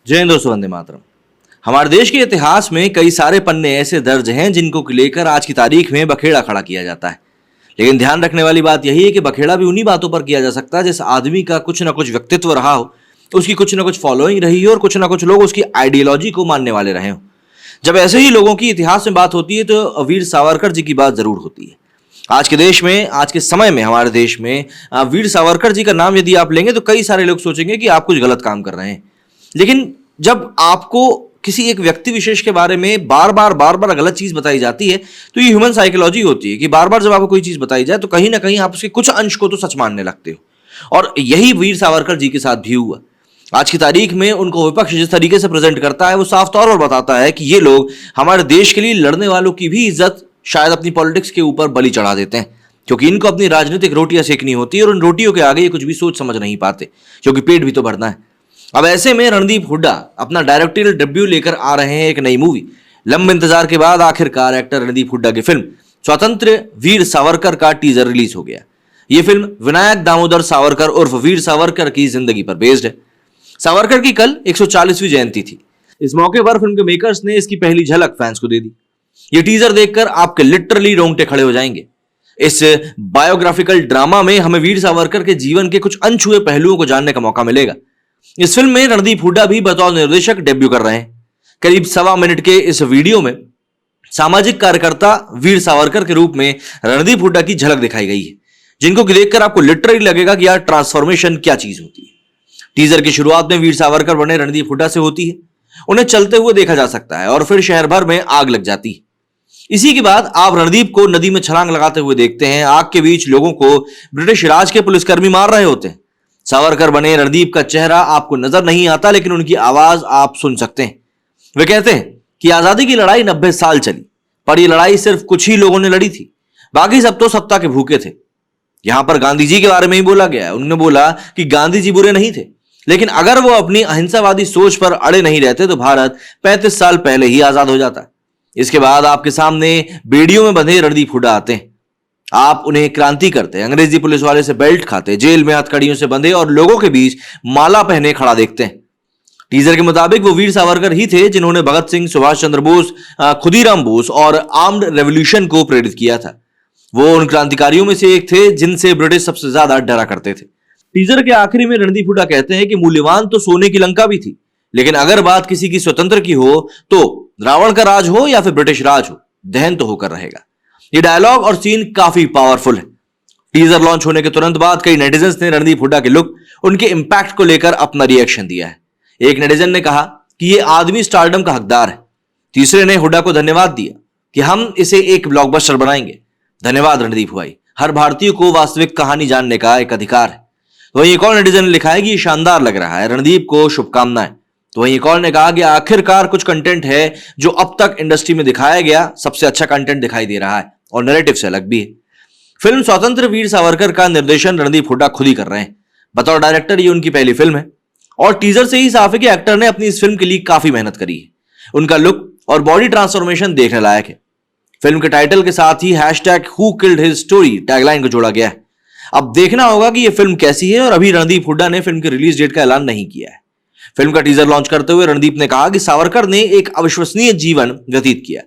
जय हिंद दोस्तों, वंदे मातरम। हमारे देश के इतिहास में कई सारे पन्ने ऐसे दर्ज हैं जिनको लेकर आज की तारीख में बखेड़ा खड़ा किया जाता है। लेकिन ध्यान रखने वाली बात यही है कि बखेड़ा भी उन्हीं बातों पर किया जा सकता है जिस आदमी का कुछ ना कुछ व्यक्तित्व रहा हो, उसकी कुछ ना कुछ फॉलोइंग रही हो और कुछ ना कुछ लोग उसकी आइडियोलॉजी को मानने वाले रहे हो। जब ऐसे ही लोगों की इतिहास में बात होती है तो वीर सावरकर जी की बात जरूर होती है। आज के देश में, आज के समय में, हमारे देश में वीर सावरकर जी का नाम यदि आप लेंगे तो कई सारे लोग सोचेंगे कि आप कुछ गलत काम कर रहे हैं। लेकिन जब आपको किसी एक व्यक्ति विशेष के बारे में बार बार गलत चीज बताई जाती है तो ये ह्यूमन साइकोलॉजी होती है कि बार बार जब आपको कोई चीज बताई जाए तो कहीं ना कहीं आप उसके कुछ अंश को तो सच मानने लगते हो। और यही वीर सावरकर जी के साथ भी हुआ। आज की तारीख में उनको विपक्ष जिस तरीके से प्रेजेंट करता है वो साफ तौर पर बताता है कि ये लोग हमारे देश के लिए लड़ने वालों की भी इज्जत शायद अपनी पॉलिटिक्स के ऊपर बलि चढ़ा देते हैं, क्योंकि इनको अपनी राजनीतिक रोटियां सेकनी होती है और उन रोटियों के आगे ये कुछ भी सोच समझ नहीं पाते, क्योंकि पेट भी तो भरना है। अब ऐसे में रणदीप हुड्डा अपना डायरेक्टोरियल डेब्यू लेकर आ रहे हैं एक नई मूवी। लंबे इंतजार के बाद आखिरकार एक्टर रणदीप हुड्डा की फिल्म स्वतंत्र वीर सावरकर का टीजर रिलीज हो गया। यह फिल्म विनायक दामोदर सावरकर उर्फ वीर सावरकर की जिंदगी पर बेस्ड है। सावरकर की कल 140वीं जयंती थी। इस मौके पर फिल्म के मेकर्स ने इसकी पहली झलक फैंस को दे दी। ये टीजर देखकर आपके लिटरली रोंगटे खड़े हो जाएंगे। इस बायोग्राफिकल ड्रामा में हमें वीर सावरकर के जीवन के कुछ अनछुए पहलुओं को जानने का मौका मिलेगा। इस फिल्म में रणदीप हुड्डा भी बतौर निर्देशक डेब्यू कर रहे हैं। करीब 1.25 मिनट के इस वीडियो में सामाजिक कार्यकर्ता वीर सावरकर के रूप में रणदीप हुड्डा की झलक दिखाई गई है, जिनको देखकर आपको लिटरली लगेगा कि यार ट्रांसफॉर्मेशन क्या चीज होती है। टीजर की शुरुआत में वीर सावरकर बने रणदीप हुड्डा से होती है। उन्हें चलते हुए देखा जा सकता है और फिर शहर भर में आग लग जाती है। इसी के बाद आप रणदीप को नदी में छलांग लगाते हुए देखते हैं। आग के बीच लोगों को ब्रिटिश राज के पुलिसकर्मी मार रहे होते हैं। सावरकर बने रणदीप का चेहरा आपको नजर नहीं आता, लेकिन उनकी आवाज आप सुन सकते हैं। वे कहते हैं कि आजादी की लड़ाई 90 साल चली, पर यह लड़ाई सिर्फ कुछ ही लोगों ने लड़ी थी, बाकी सब तो सत्ता के भूखे थे। यहां पर गांधी जी के बारे में ही बोला गया है। उन्होंने बोला कि गांधी जी बुरे नहीं थे, लेकिन अगर वो अपनी अहिंसावादी सोच पर अड़े नहीं रहते तो भारत 35 साल पहले ही आजाद हो जाता। इसके बाद आपके सामने बेड़ियों में बंधे रणदीप हुड्डा आते हैं। आप उन्हें क्रांति करते, अंग्रेजी पुलिस वाले से बेल्ट खाते, जेल में हथकड़ियों से बंधे और लोगों के बीच माला पहने खड़ा देखते हैं। टीजर के मुताबिक वो वीर सावरकर ही थे जिन्होंने भगत सिंह, सुभाष चंद्र बोस, खुदीराम बोस और आर्म्ड रेवोल्यूशन को प्रेरित किया था। वो उन क्रांतिकारियों में से एक थे जिनसे ब्रिटिश सबसे ज्यादा डरा करते थे। टीजर के आखिरी में रणदीप हुड्डा कहते हैं कि मूल्यवान तो सोने की लंका भी थी, लेकिन अगर बात किसी की स्वतंत्र की हो तो रावण का राज हो या फिर ब्रिटिश राज हो, दहन तो होकर रहेगा। ये डायलॉग और सीन काफी पावरफुल है। टीजर लॉन्च होने के तुरंत बाद कई नेटिजन्स ने रणदीप हुड्डा के लुक, उनके इंपैक्ट को लेकर अपना रिएक्शन दिया है। एक नेटिजन ने कहा कि ये आदमी स्टारडम का हकदार है। तीसरे ने हुड्डा को धन्यवाद दिया कि हम इसे एक ब्लॉकबस्टर बनाएंगे। धन्यवाद रणदीप भाई, हर भारतीय को वास्तविक कहानी जानने का एक अधिकार है। तो वहीं एक और नेटिजन ने लिखा है कि ये शानदार लग रहा है, रणदीप को शुभकामनाएं। तो वहीं एक और ने कहा कि आखिरकार कुछ कंटेंट है जो अब तक इंडस्ट्री में दिखाया गया सबसे अच्छा कंटेंट दिखाई दे रहा है और नैरेटिव से अलग भी है। फिल्म स्वतंत्र वीर सावरकर का निर्देशन रणदीप हुड्डा खुद ही कर रहे हैं। बतौर डायरेक्टर ये उनकी पहली फिल्म है और टीजर से ही साफ है कि एक्टर ने अपनी इस फिल्म के लिए काफी मेहनत करी है। उनका लुक और बॉडी ट्रांसफॉर्मेशन देखने लायक है। फिल्म के टाइटल के साथ ही #Who Killed His Story tagline को जोड़ा गया है। अब देखना होगा कि यह फिल्म कैसी है और अभी रणदीप हुड्डा ने फिल्म के रिलीज डेट का ऐलान नहीं किया है। फिल्म का टीजर लॉन्च करते हुए रणदीप ने कहा कि सावरकर ने एक अविश्वसनीय जीवन व्यतीत किया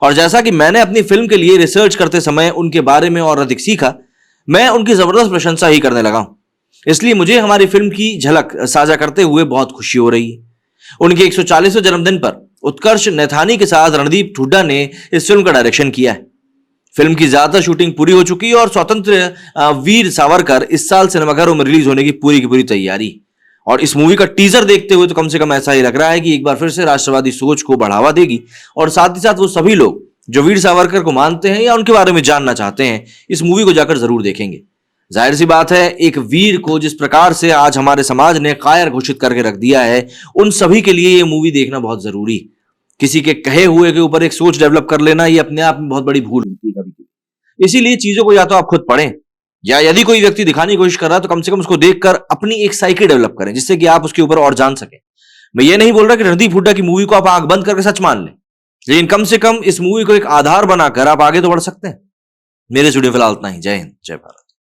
और जैसा कि मैंने अपनी फिल्म के लिए रिसर्च करते समय उनके बारे में और अधिक सीखा, मैं उनकी जबरदस्त प्रशंसा ही करने लगा हूं। इसलिए मुझे हमारी फिल्म की झलक साझा करते हुए बहुत खुशी हो रही है। उनके 140वें जन्मदिन पर उत्कर्ष नैथानी के साथ रणदीप हुड्डा ने इस फिल्म का डायरेक्शन किया है। फिल्म की ज्यादातर शूटिंग पूरी हो चुकी है और स्वतंत्र वीर सावरकर इस साल सिनेमाघरों में रिलीज होने की पूरी तैयारी। और इस मूवी का टीजर देखते हुए तो कम से कम ऐसा ही लग रहा है कि एक बार फिर से राष्ट्रवादी सोच को बढ़ावा देगी और साथ ही साथ वो सभी लोग जो वीर सावरकर को मानते हैं या उनके बारे में जानना चाहते हैं, इस मूवी को जाकर जरूर देखेंगे। जाहिर सी बात है, एक वीर को जिस प्रकार से आज हमारे समाज ने कायर घोषित करके रख दिया है, उन सभी के लिए ये मूवी देखना बहुत जरूरी। किसी के कहे हुए के ऊपर एक सोच डेवलप कर लेना ये अपने आप में बहुत बड़ी भूल होती है कभी। इसीलिए चीजों को या तो आप खुद पढ़ें या यदि कोई व्यक्ति दिखाने की कोशिश कर रहा है तो कम से कम उसको देखकर अपनी एक साइकी डेवलप करें, जिससे कि आप उसके ऊपर और जान सकें। मैं ये नहीं बोल रहा कि रणदीप हुड्डा की मूवी को आप आंख बंद करके सच मान लें, लेकिन कम से कम इस मूवी को एक आधार बनाकर आप आगे तो बढ़ सकते हैं। मेरे स्टूडियो फिलहाल इतना ही। जय हिंद, जय भारत।